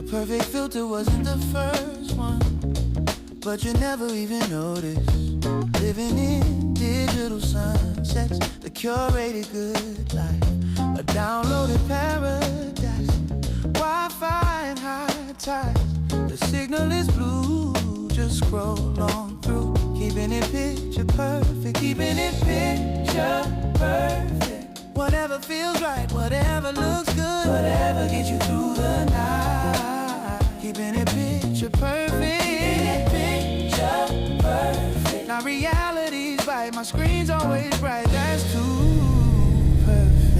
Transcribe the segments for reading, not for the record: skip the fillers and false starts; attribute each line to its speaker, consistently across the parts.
Speaker 1: Perfect filter wasn't the first one, but you never even noticed. Living in digital sunsets, the curated good life, a downloaded paradise, Wi-Fi and high tides. The signal is blue, just scroll on through, keeping it picture perfect, keeping it picture perfect. Whatever feels right, whatever looks good, whatever gets you through the night. Keeping it picture perfect. Keeping it picture perfect. Now reality's right, my screen's always bright. That's too perfect.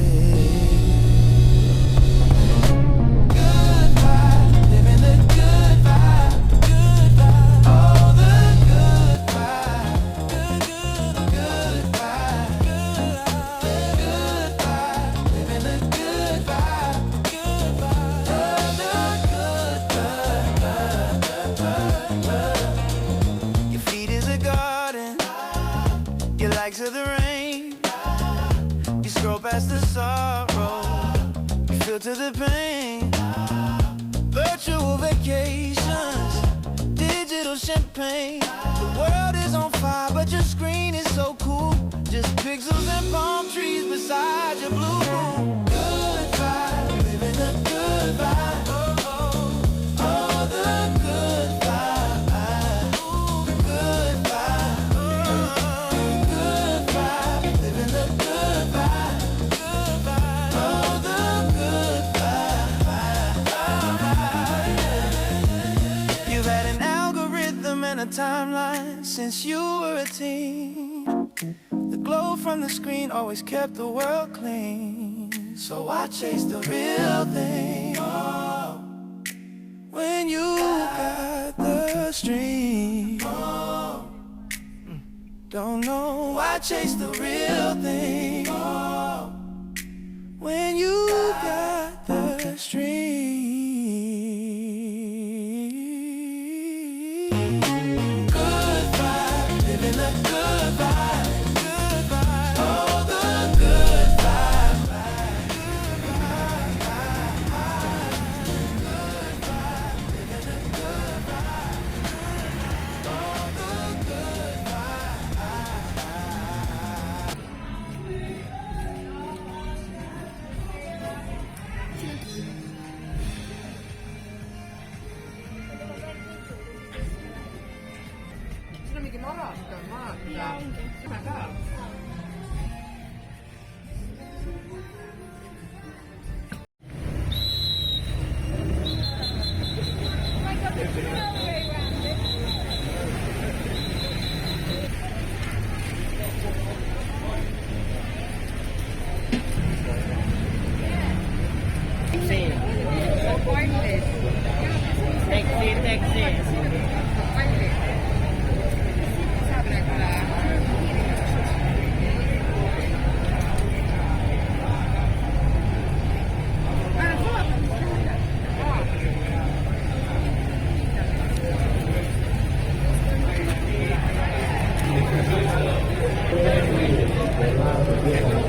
Speaker 1: Good vibe, living the good vibe, good vibe. All the good vibe, good, good, good vibe, good vibe, living the good vibe, good vibe. All the good vibe. Your feet is a garden, your legs are the rain. You scroll past the sorrow, you filter the pain. Virtual vacations, digital champagne. The world is on fire, but your screen is so cool. Just pixels and palm trees beside your blue room. Good vibe, living the good vibe. Oh, oh, all the good vibe. Ooh, good vibe. Good vibe, living the good vibe. Good vibe. All the good vibe. You've had an algorithm and a timeline since you were a teen. The glow from the screen always kept the world clean. So I chased the real thing. Oh, when you got the stream. Oh, don't know. I chased the real thing. Oh, when you got the stream. Good vibe, living the good vibe. Good vibe, all the good vibe. Good vibe, living the good vibe. All the good
Speaker 2: Sudah bikin orang, bukan mah. Iya, maka.
Speaker 1: vibe.